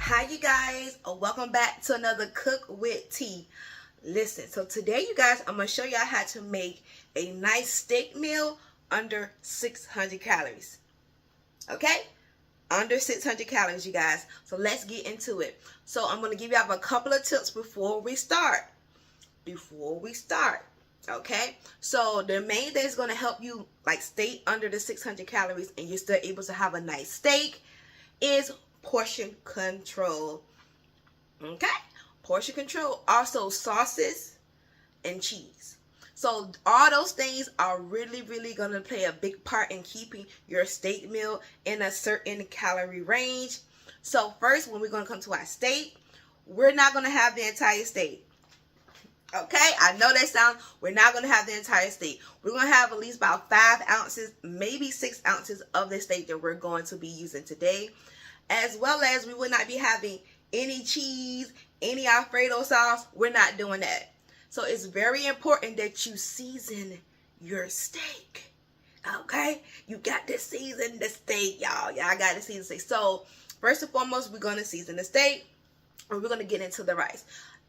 Hi you guys, welcome back to another Cook with Tea. Listen, so today you guys, I'm going to show y'all how to make a nice steak meal under 600 calories. Okay? Under 600 calories, you guys. So let's get into it. So I'm going to give y'all a couple of tips before we start. Okay? So the main thing is going to help you like stay under the 600 calories and you're still able to have a nice steak is portion control. Okay? Portion control. Also sauces and cheese. So all those things are really going to play a big part in keeping your steak meal in a certain calorie range. So first, when we're going to come to our steak, we're not going to have the entire steak. Okay, I know that sounds, we're not going to have the entire steak. We're going to have at least about 5 ounces, maybe 6 ounces of the steak that we're going to be using today. As well as we will not be having any cheese, any Alfredo sauce. We're not doing that. So it's very important that you season your steak. Okay? You got to season the steak, y'all. Y'all got to season the steak. So first and foremost, we're going to season the steak. And we're going to get into the rice.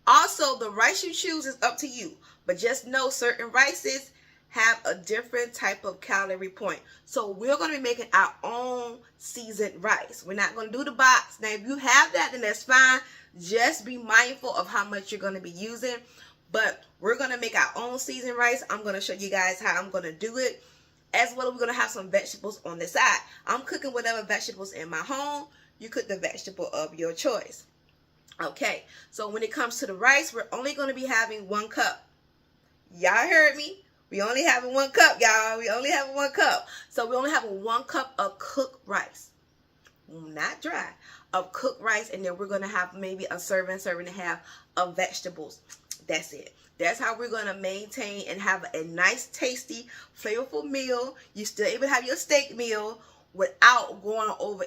Also, the rice you choose is up to you. But just know certain rices have a different type of calorie point. So we're going to be making our own seasoned rice. We're not going to do the box. Now, if you have that, then that's fine. Just be mindful of how much you're going to be using. But we're going to make our own seasoned rice. I'm going to show you guys how I'm going to do it. As well, we're going to have some vegetables on the side. I'm cooking whatever vegetables in my home. You cook the vegetable of your choice. Okay, so when it comes to the rice, we're only going to be having 1 cup. Y'all heard me. We only having 1 cup, y'all. We only having 1 cup. So we only have 1 cup of cooked rice. Not dry. Of cooked rice. And then we're going to have maybe a serving and a half of vegetables. That's it. That's how we're going to maintain and have a nice, tasty, flavorful meal. You still able to have your steak meal without going over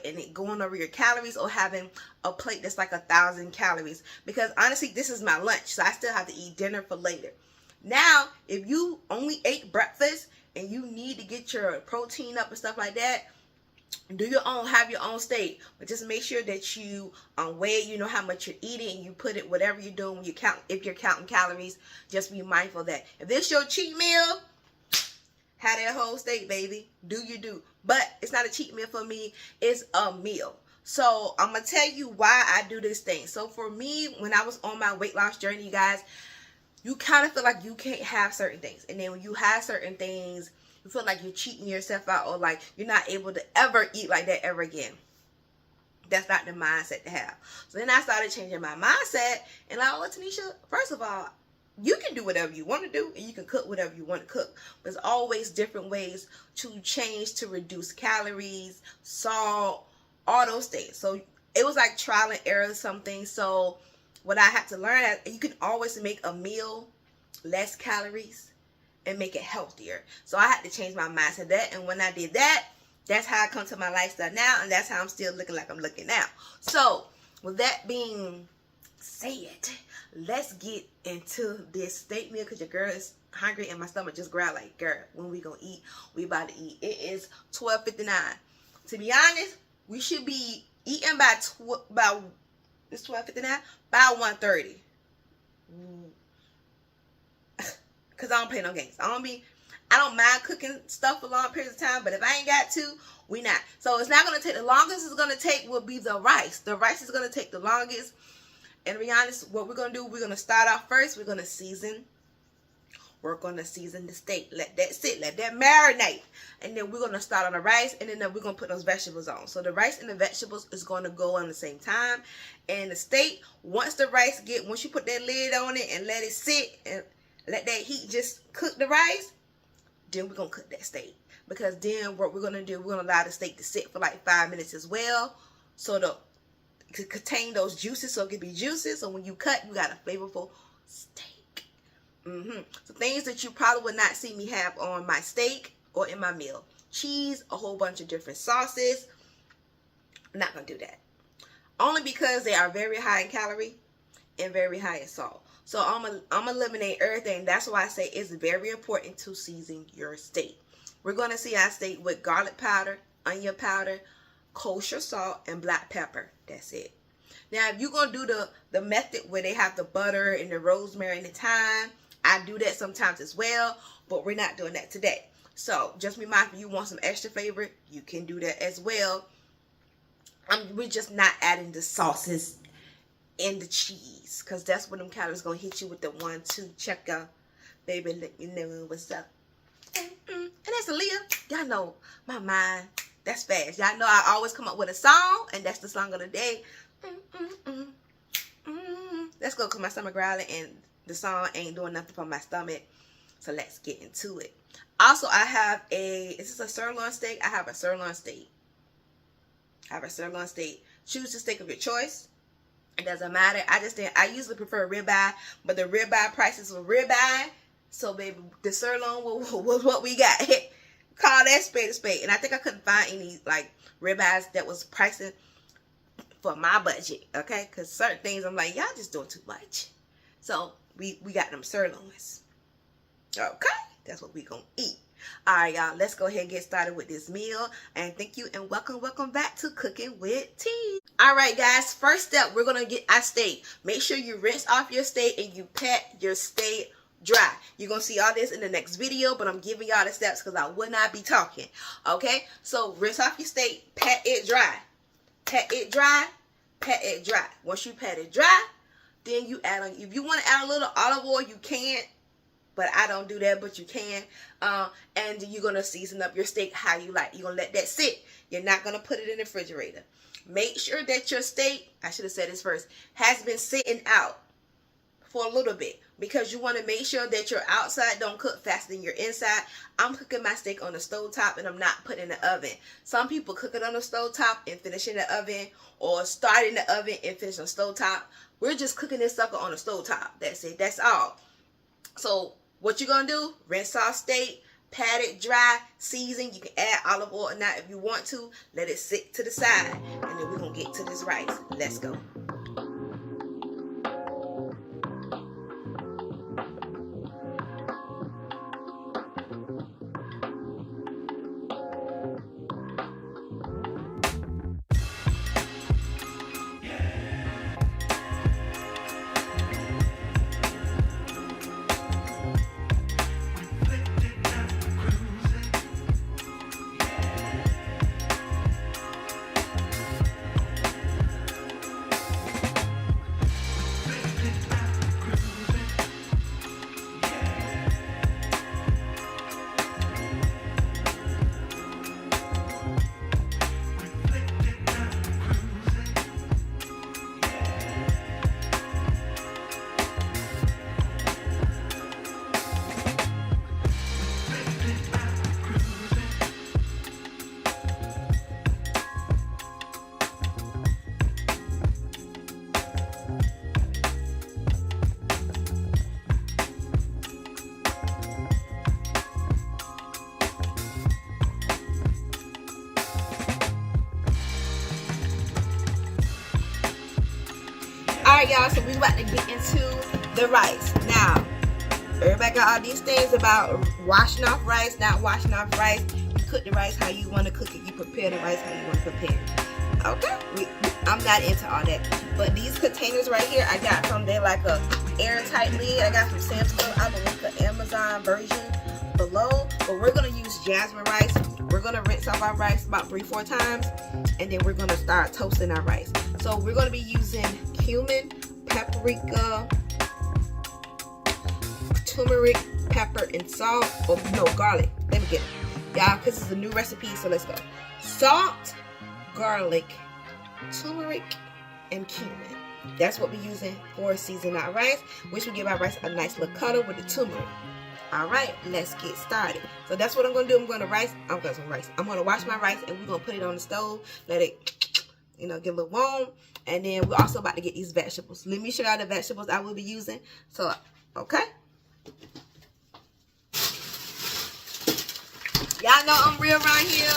your calories or having a plate that's like 1,000 calories. Because honestly, this is my lunch. So I still have to eat dinner for later. Now, if you only ate breakfast and you need to get your protein up and stuff like that, have your own steak. But just make sure that you weigh, you know how much you're eating, and you put it, whatever you're doing, when you count, if you're counting calories, just be mindful of that. If this your cheat meal, have that whole steak, baby. Do you do. But it's not a cheat meal for me. It's a meal. So I'm going to tell you why I do this thing. So for me, when I was on my weight loss journey, you guys, you kind of feel like you can't have certain things. And then when you have certain things, you feel like you're cheating yourself out or like you're not able to ever eat like that ever again. That's not the mindset to have. So then I started changing my mindset and like, oh, Tanisha, first of all, you can do whatever you want to do and you can cook whatever you want to cook. There's always different ways to change to reduce calories, salt, all those things. So it was like trial and error or something. So what I had to learn, you can always make a meal less calories and make it healthier. So I had to change my mindset to that. And when I did that, that's how I come to my lifestyle now. And that's how I'm still looking like I'm looking now. So with that being said, let's get into this steak meal because your girl is hungry and my stomach just growled like, girl, when we gonna eat? We about to eat. It is 12:59. To be honest, we should be eating by it's 12:59 by 1:30. Cause I don't play no games. I don't mind cooking stuff for long periods of time, but if I ain't got to, we not. So it's not gonna take, the longest it's gonna take will be the rice. The rice is gonna take the longest. And to be honest, what we're gonna do, we're gonna start off first. We're gonna season. We're gonna season the steak. Let that sit. Let that marinate. And then we're gonna start on the rice, and then we're gonna put those vegetables on. So the rice and the vegetables is gonna go on the same time. And the steak, once you put that lid on it and let it sit and let that heat just cook the rice, then we're gonna cook that steak. Because then what we're gonna do, we're gonna allow the steak to sit for like 5 minutes as well. So to contain those juices, so it can be juicy. So when you cut, you got a flavorful steak. So things that you probably would not see me have on my steak or in my meal: cheese, a whole bunch of different sauces. I'm not gonna do that, only because they are very high in calorie and very high in salt. So I'm eliminate everything. That's why I say it's very important to season your steak. We're gonna see our steak with garlic powder, onion powder, kosher salt, and black pepper. That's it. Now, if you're going to do the method where they have the butter and the rosemary and the thyme, I do that sometimes as well, but we're not doing that today. So just be mindful, if you want some extra flavor, you can do that as well. We're just not adding the sauces and the cheese, because that's what them calories going to hit you with the 1-2 checker. Baby, let me know what's up. And that's Aaliyah. Y'all know my mind, that's fast. Y'all know I always come up with a song, and that's the song of the day. Let's go, because my stomach growling, and the song ain't doing nothing for my stomach. So let's get into it. Also, I have is this a sirloin steak? I have a sirloin steak. Choose the steak of your choice. It doesn't matter. I usually prefer ribeye, but the ribeye prices were ribeye. So baby, the sirloin was what we got. Call that spade a spade. And I think I couldn't find any like ribeyes that was pricing for my budget. Okay, because certain things I'm like, y'all just doing too much. So we got them sirloins. Okay, that's what we gonna eat. All right, y'all, let's go ahead and get started with this meal. And thank you and welcome back to Cooking with T. All right, guys, first step, we're gonna get our steak. Make sure you rinse off your steak and you pat your steak dry. You're gonna see all this in the next video, but I'm giving y'all the steps because I would not be talking. Okay, so rinse off your steak, pat it dry. Pat it dry, pat it dry. Once you pat it dry, then you add on, if you want to add a little olive oil, you can, but I don't do that, but you can. And you're going to season up your steak how you like. You're going to let that sit. You're not going to put it in the refrigerator. Make sure that your steak, I should have said this first, has been sitting out for a little bit, because you want to make sure that your outside don't cook faster than your inside. I'm cooking my steak on the stove top, and I'm not putting it in the oven. Some people cook it on the stove top and finish in the oven, or start in the oven and finish on stove top. We're just cooking this sucker on the stove top. That's it. That's all. So what you're going to do, rinse off steak, pat it dry, season. You can add olive oil or not if you want to. Let it sit to the side. And then we're going to get to this rice. Let's go. Alright, y'all, so we about to get into the rice. Now, everybody got all these things about washing off rice, not washing off rice. You cook the rice how you want to cook it. You prepare the rice how you want to prepare it. Okay? I'm not into all that. But these containers right here, I got from, they're like a airtight lid. I got from Sam's Club. I will link the Amazon version below. But we're going to use jasmine rice. We're going to rinse off our rice about 3-4 times. And then we're going to start toasting our rice. So we're going to be using cumin, paprika, turmeric, pepper, and salt. Or no, garlic. Let me get it. Y'all, because it's a new recipe, so let's go. Salt, garlic, turmeric, and cumin. That's what we're using for seasoning our rice, which will give our rice a nice little color with the turmeric. Alright, let's get started. So that's what I'm going to do. I'm going to wash my rice, and we're going to put it on the stove. Let it, get a little warm. And then we're also about to get these vegetables. Let me show y'all the vegetables I will be using. So, okay. Y'all know I'm real around here.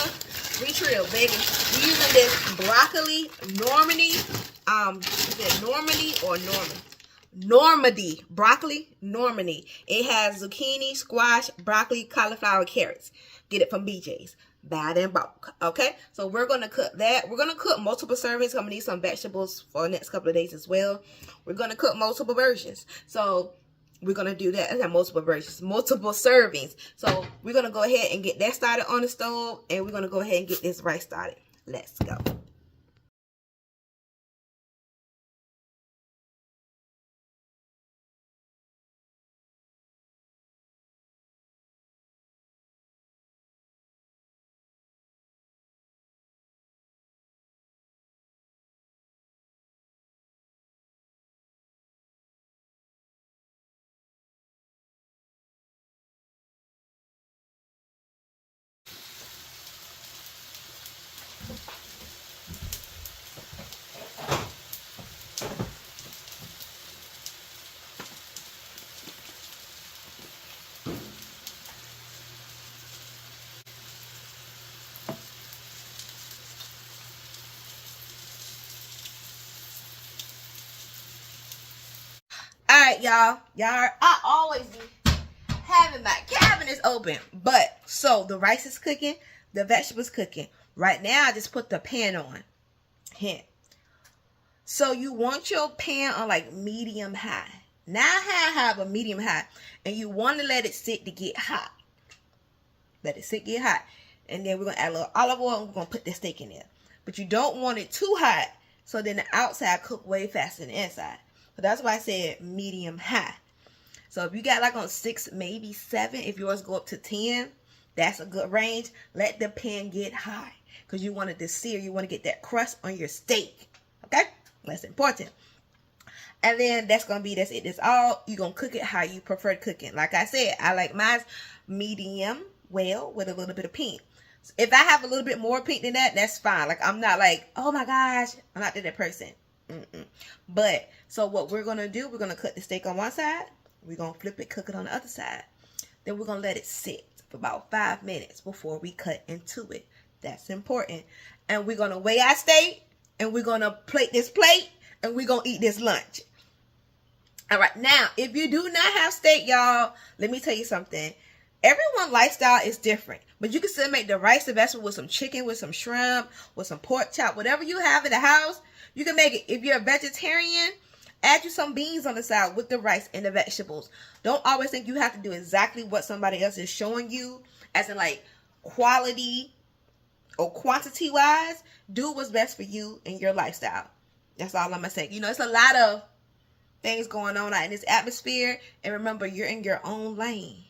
We trill, baby. We're using this broccoli Normandy. Is it Normandy or Norman? Normandy. Broccoli Normandy. It has zucchini, squash, broccoli, cauliflower, carrots. Get it from BJ's. bad in bulk. Okay, so we're gonna cook that. We're gonna cook multiple servings. I'm gonna need some vegetables for the next couple of days as well. We're gonna cook multiple versions. So we're gonna do that. I have multiple versions, multiple servings. So we're gonna go ahead and get that started on the stove, and we're gonna go ahead and get this rice started. Let's go. All right, y'all. I always be having my cabinets open. But, so the rice is cooking. The vegetables cooking. Right now, I just put the pan on. Hint. So, you want your pan on like medium high. Now, I have a medium high. And you want to let it sit to get hot. Let it sit, get hot. And then we're going to add a little olive oil. And we're going to put the steak in there. But you don't want it too hot. So, then the outside cook way faster than the inside. So that's why I said medium high. So if you got like on 6, maybe 7, if yours go up to 10, that's a good range. Let the pan get high because you want it to sear. You want to get that crust on your steak. Okay? That's important. And then that's it. That's all. You're going to cook it how you prefer cooking. Like I said, I like mine medium well with a little bit of pink. If I have a little bit more pink than that, that's fine. Like I'm not like, oh my gosh, I'm not that person. But so what we're gonna do, we're gonna cut the steak on one side, we're gonna flip it, cook it on the other side, then we're gonna let it sit for about 5 minutes before we cut into it. That's important. And we're gonna weigh our steak, and we're gonna plate this plate, and we're gonna eat this lunch. All right, now if you do not have steak, y'all, let me tell you something. Everyone's lifestyle is different, but you can still make the rice and vegetable with some chicken, with some shrimp, with some pork chop, whatever you have in the house. You can make it. If you're a vegetarian, add you some beans on the side with the rice and the vegetables. Don't always think you have to do exactly what somebody else is showing you, as in like quality or quantity wise. Do what's best for you and your lifestyle. That's all I'm gonna say. You know, it's a lot of things going on out in this atmosphere, and remember, you're in your own lane.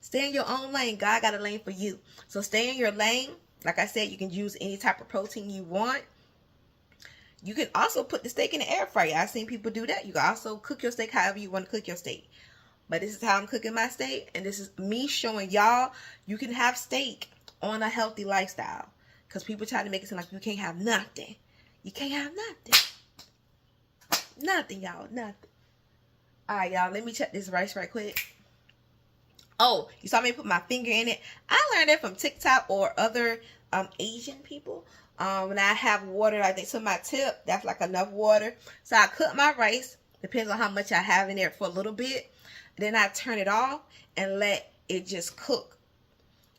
Stay in your own lane. God got a lane for you. So stay in your lane. Like I said, you can use any type of protein you want. You can also put the steak in the air fryer. I've seen people do that. You can also cook your steak however you want to cook your steak. But this is how I'm cooking my steak. And this is me showing y'all you can have steak on a healthy lifestyle. Because people try to make it seem like you can't have nothing. You can't have nothing. Nothing, y'all. Nothing. Alright, y'all. Let me check this rice right quick. Oh, you saw me put my finger in it. I learned it from TikTok or other Asian people. When I have water, I think to my tip, that's like enough water. So I cook my rice, depends on how much I have in there, for a little bit. Then I turn it off and let it just cook.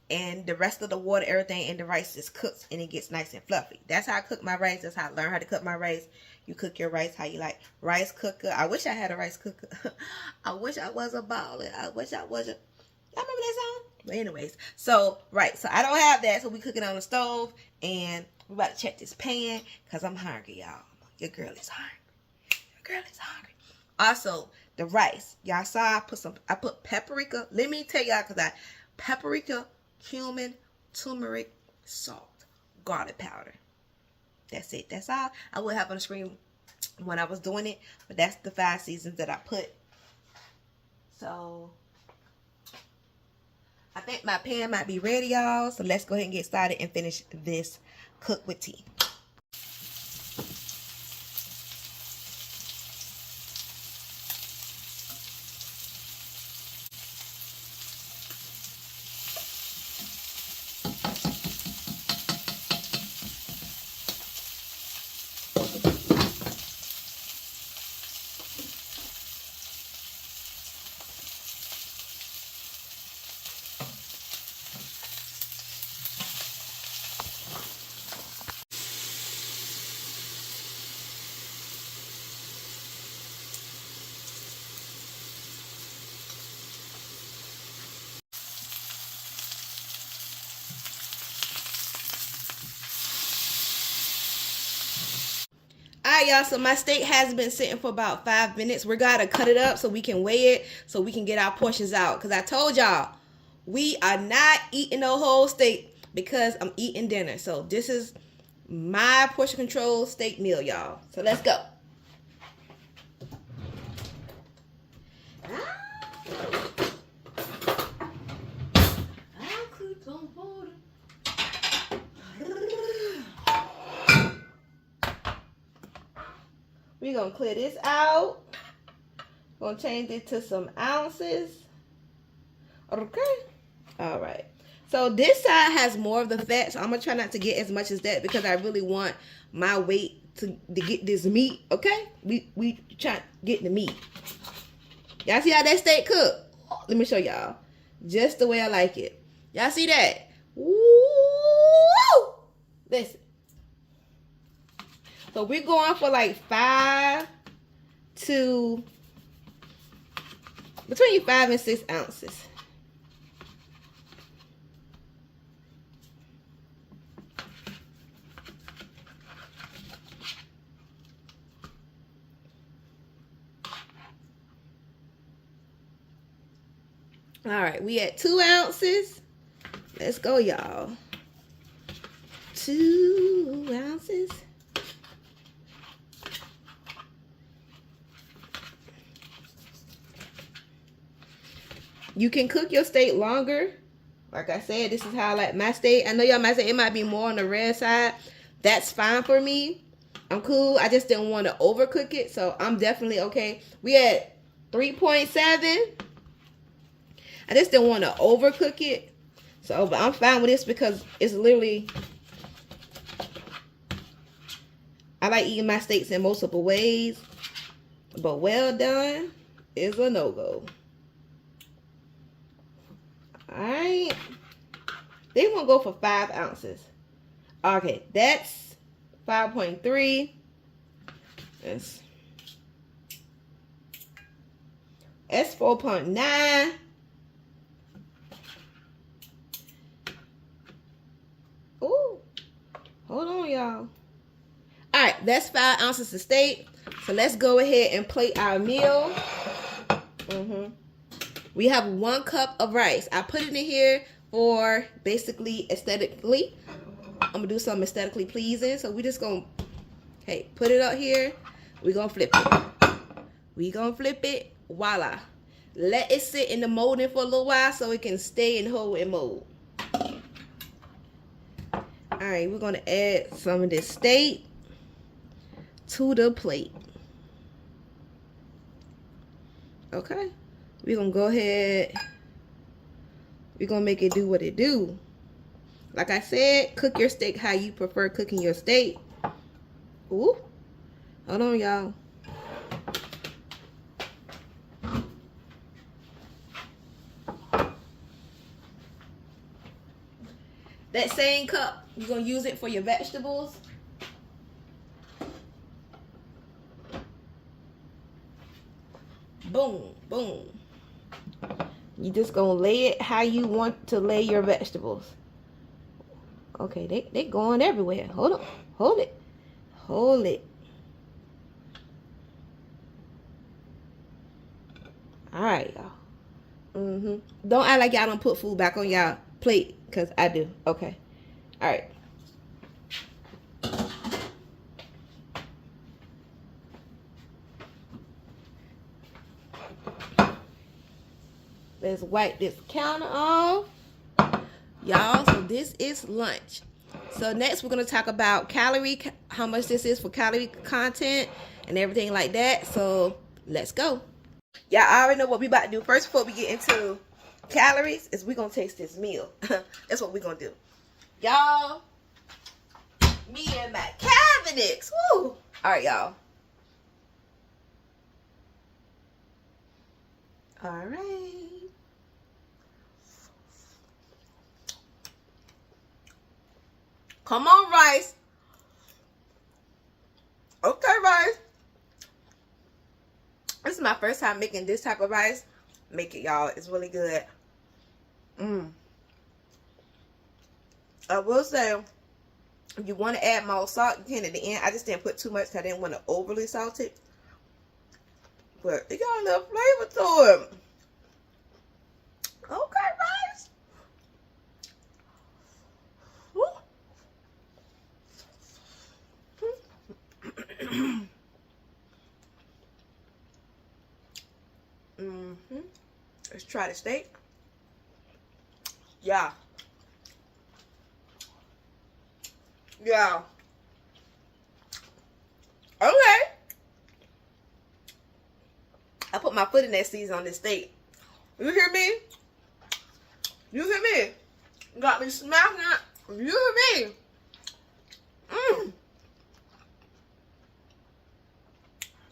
And the rest of the water, everything in the rice just cooks and it gets nice and fluffy. That's how I cook my rice. That's how I learned how to cook my rice. You cook your rice how you like. Rice cooker. I wish I had a rice cooker. I wish I was a baller. I wish I wasn't. Y'all remember that song? But anyways, so right, so I don't have that, so we cook it on the stove, and we're about to check this pan because I'm hungry, y'all. Your girl is hungry. Your girl is hungry. Also, the rice, y'all saw I put paprika. Let me tell y'all, because paprika, cumin, turmeric, salt, garlic powder. That's it. That's all. I would have on the screen when I was doing it, but that's the 5 seasons that I put. So I think my pan might be ready, y'all. So let's go ahead and get started and finish this cook with tea. Alright, y'all, so my steak has been sitting for about 5 minutes. We're gonna cut it up so we can weigh it, so we can get our portions out. Because I told y'all, we are not eating no whole steak because I'm eating dinner. So this is my portion control steak meal, y'all. So let's go. We're going to clear this out. Going to change it to some ounces. Okay. All right. So this side has more of the fat. So I'm going to try not to get as much as that because I really want my weight to get this meat. Okay. We try to get the meat. Y'all see how that steak cook? Let me show y'all. Just the way I like it. Y'all see that? Woo! Listen. So we're going for like between 5 and 6 ounces. All right, we at 2 ounces. Let's go, y'all. 2 ounces. You can cook your steak longer. Like I said, this is how I like my steak. I know y'all might say it might be more on the red side. That's fine for me. I'm cool. I just didn't want to overcook it. So I'm definitely okay. We at 3.7. I just didn't want to overcook it. So, but I'm fine with this because it's literally... I like eating my steaks in multiple ways. But well done is a no-go. Alright. They want to go for 5 ounces. Okay, that's 5.3. That's 4.9. Ooh. Hold on, y'all. Alright, that's 5 ounces of steak. So let's go ahead and plate our meal. We have 1 cup of rice. I put it in here for basically aesthetically. I'm going to do something aesthetically pleasing. So we're just going to, hey, put it up here. We're going to flip it. We're going to flip it. Voila. Let it sit in the molding for a little while so it can stay and hold and mold. Alright, we're going to add some of this steak to the plate. Okay. We're going to go ahead. We're going to make it do what it do. Like I said, cook your steak how you prefer cooking your steak. Ooh. Hold on, y'all. That same cup, you're going to use it for your vegetables. Boom, boom. You just gonna lay it how you want to lay your vegetables. Okay, they going everywhere. Hold on, hold it, hold it. All right, y'all. Don't act like y'all don't put food back on y'all plate, cause I do. Okay, all right. Let's wipe this counter off. Y'all, so this is lunch. So next we're going to talk about calorie, how much this is for calorie content and everything like that. So let's go. Y'all already know what we about to do. First, before we get into calories, is we're going to taste this meal. That's what we're going to do. Y'all, me and my cabinets. Woo! All right, y'all. All right. Come on, rice. Okay, rice. This is my first time making this type of rice. Make it, y'all. It's really good. I will say, If you want to add more salt, you can at the end. I just didn't put too much because I didn't want to overly salt it. But it got a little flavor to it. Okay, guys. Let's try the steak. Yeah. Yeah. Okay. I put my foot in that season on this steak. You hear me? You hear me? Got me smacking it. You hear me?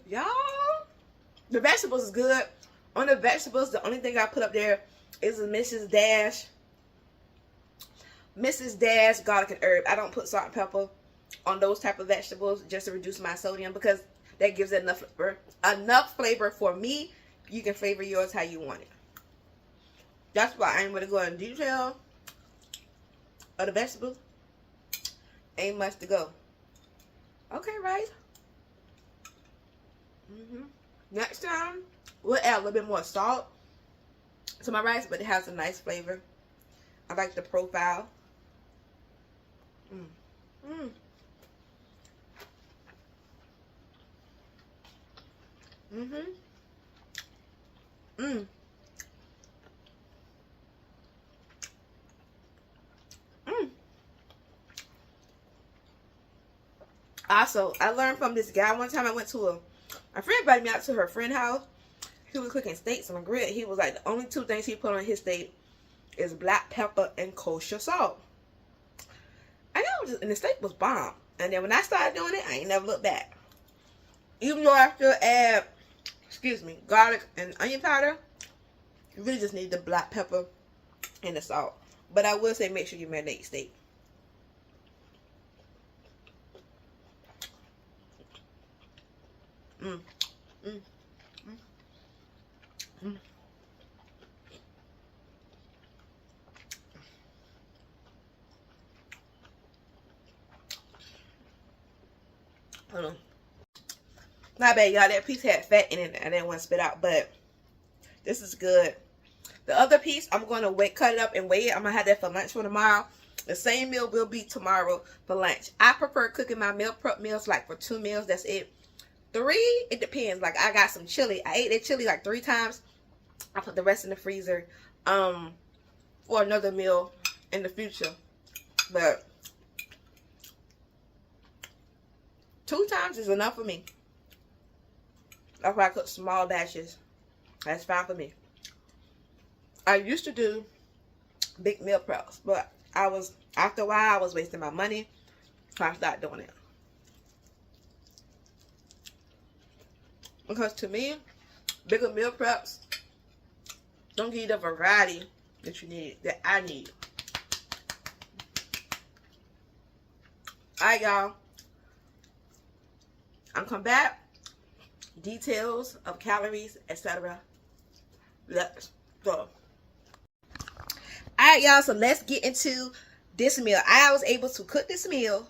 Y'all, the vegetables is good. On the vegetables, the only thing I put up there is a Mrs. Dash garlic and herb. I don't put salt and pepper on those type of vegetables just to reduce my sodium because that gives it enough flavor for me. You can flavor yours how you want it. That's why I ain't going to go in detail of the vegetables. Ain't much to go. Okay, right? Next time, we'll add a little bit more salt to my rice, but it has a nice flavor. I like the profile. Also, I learned from this guy one time. I went to a friend invited me out to her friend's house. He was cooking steaks on a grill. He was like, the only two things he put on his steak is black pepper and kosher salt. And the steak was bomb. And then when I started doing it, I ain't never looked back. Even though I still add, garlic and onion powder, you really just need the black pepper and the salt. But I will say make sure you marinate your steak. Hold on. My bad, y'all. That piece had fat in it. I didn't want to spit out, but this is good. The other piece, I'm going to cut it up and weigh it. I'm going to have that for lunch for tomorrow. The same meal will be tomorrow for lunch. I prefer cooking my meal prep meals like for 2 meals. That's it. 3, it depends. Like I got some chili. I ate that chili like 3 times. I put the rest in the freezer for another meal in the future. But 2 times is enough for me. That's why I cook small batches. That's fine for me. I used to do big meal preps, but after a while I was wasting my money, so I started doing it. Because to me, bigger meal preps don't give you the variety that you need, that I need. Alright, y'all. I'm coming back. Details of calories, etc. Let's go. Alright, y'all. So let's get into this meal. I was able to cook this meal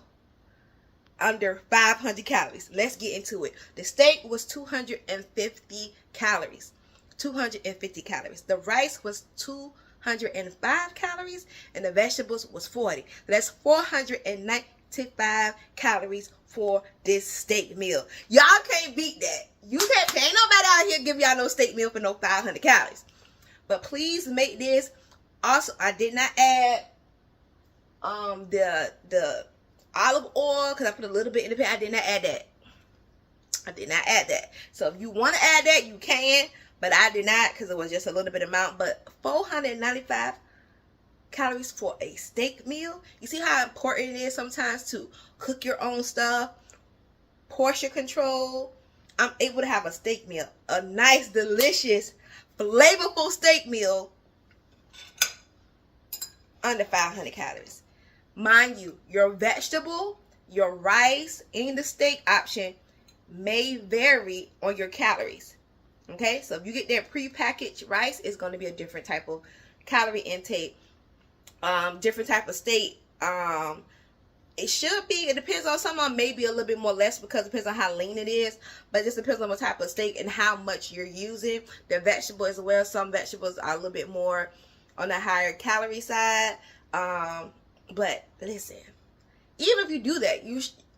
under 500 calories. Let's get into it. The steak was 250 calories. 250 calories. The rice was 205 calories. And the vegetables was 40. That's 495 calories for this steak meal. Y'all can't beat that. You can't. Ain't nobody out here give y'all no steak meal for no 500 calories. But please make this. Also, I did not add the olive oil because I put a little bit in the pan. I did not add that. I did not add that. So if you want to add that, you can. But I did not because it was just a little bit amount. But 495 calories for a steak meal. You see how important it is sometimes to cook your own stuff. Portion control. I'm able to have a steak meal. A nice, delicious, flavorful steak meal under 500 calories. Mind you, your vegetable, your rice, and the steak option may vary on your calories. Okay, so if you get that pre-packaged rice, it's going to be a different type of calorie intake. Different type of steak. It should be. It depends on someone, maybe a little bit more less because it depends on how lean it is. But it just depends on what type of steak and how much you're using. The vegetable as well. Some vegetables are a little bit more on the higher calorie side. But listen, even if you do that,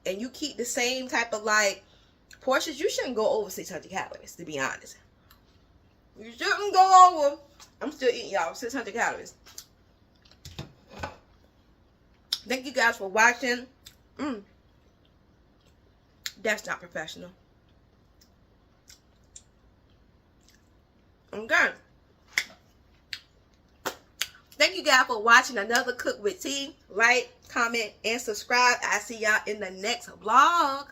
and you keep the same type of like portions, you shouldn't go over 600 calories, to be honest. You shouldn't go over. I'm still eating, y'all, 600 calories. Thank you guys for watching. That's not professional. Okay. Thank you guys for watching another Cook with T. Like, comment, and subscribe. I'll see y'all in the next vlog.